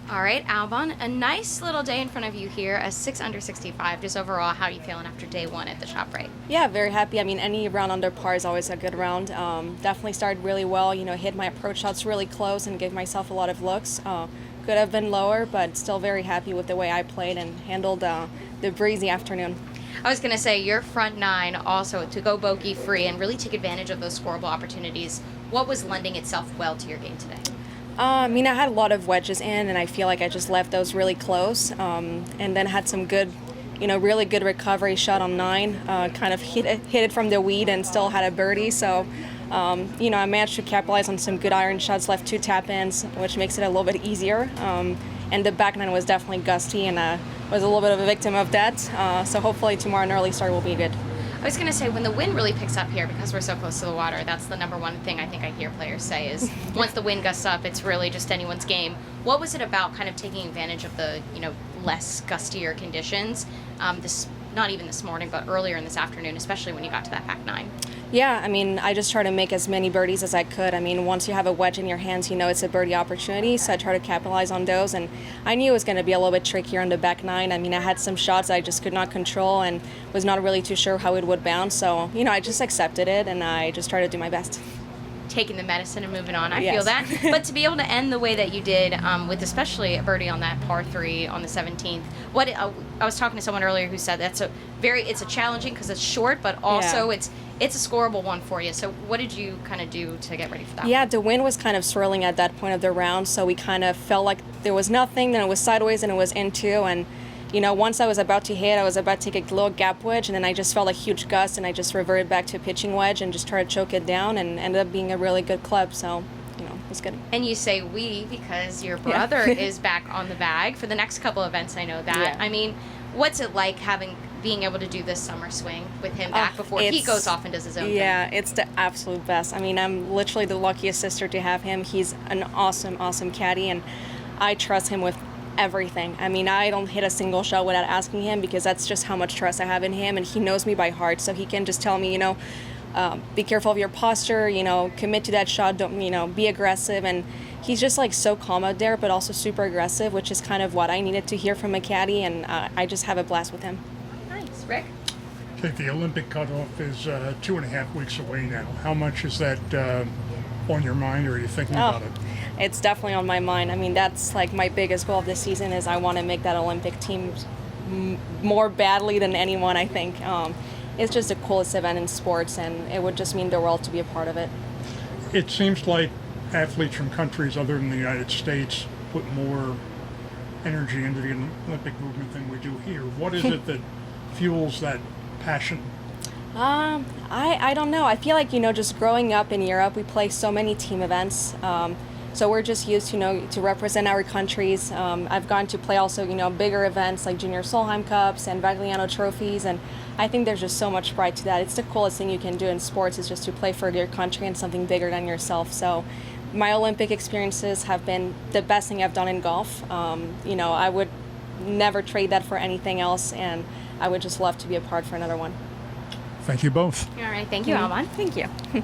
All right, Albon, a nice little day in front of you here, a 6 under 65. Just overall, how are you feeling after day one at the ShopRite? Yeah, very happy. I mean, any round under par is always a good round. Definitely started really well. Hit my approach shots really close and gave myself a lot of looks. Could have been lower, but still very happy with the way I played and handled the breezy afternoon. I was going to say, your front nine also to go bogey free and really take advantage of those scoreable opportunities. What was lending itself well to your game today? I had a lot of wedges in, and I feel like I just left those really close, and then had some good, really good recovery shot on 9. Kind of hit it from the weed and still had a birdie. So, I managed to capitalize on some good iron shots, left 2 tap-ins, which makes it a little bit easier. And the back 9 was definitely gusty, and was a little bit of a victim of that. So hopefully tomorrow an early start will be good. I was going to say, when the wind really picks up here, because we're so close to the water, that's the number one thing I think I hear players say is once the wind gusts up, it's really just anyone's game. What was it about kind of taking advantage of the, less gustier conditions, not even this morning, but earlier in this afternoon, especially when you got to that back 9? Yeah, I just try to make as many birdies as I could. Once you have a wedge in your hands, it's a birdie opportunity, so I try to capitalize on those, and I knew it was going to be a little bit trickier on the back 9. I had some shots I just could not control and was not really too sure how it would bounce, so, I just accepted it, and I just tried to do my best. Taking the medicine and moving on. I Yes. feel that. But to be able to end the way that you did, with especially a birdie on that par 3 on the 17th, I was talking to someone earlier who said it's a challenging because it's short, but also it's a scoreable one for you. So what did you kind of do to get ready for that? Yeah, the wind was kind of swirling at that point of the round, so we kind of felt like there was nothing, then it was sideways and it was into, and once I was about to hit, I was about to take a little gap wedge, and then I just felt a huge gust, and I just reverted back to a pitching wedge and just tried to choke it down, and ended up being a really good club, so, it was good. And you say we because your brother is back on the bag for the next couple events, I know that. Yeah. What's it like being able to do this summer swing with him back before he goes off and does his own thing? Yeah, it's the absolute best. I'm literally the luckiest sister to have him. He's an awesome, awesome caddy, and I trust him with everything. I don't hit a single shot without asking him, because that's just how much trust I have in him, and he knows me by heart, so he can just tell me, be careful of your posture, commit to that shot, don't, be aggressive, and he's just so calm out there, but also super aggressive, which is kind of what I needed to hear from a caddy, and I just have a blast with him. Nice. Rick? I think the Olympic cutoff is 2.5 weeks away now. How much is that on your mind, or are you thinking about it? It's definitely on my mind. That's my biggest goal of this season is I want to make that Olympic team more badly than anyone, I think. It's just the coolest event in sports, and it would just mean the world to be a part of it. It seems like athletes from countries other than the United States put more energy into the Olympic movement than we do here. What is it that fuels that passion? I don't know. I feel like, just growing up in Europe, we play so many team events. So we're just used to represent our countries. I've gone to play also, bigger events like Junior Solheim Cups and Vagliano trophies, and I think there's just so much pride to that. It's the coolest thing you can do in sports, is just to play for your country and something bigger than yourself. So my Olympic experiences have been the best thing I've done in golf. I would never trade that for anything else, and I would just love to be a part for another one. Thank you both. All right. Thank you, Albane. Thank you.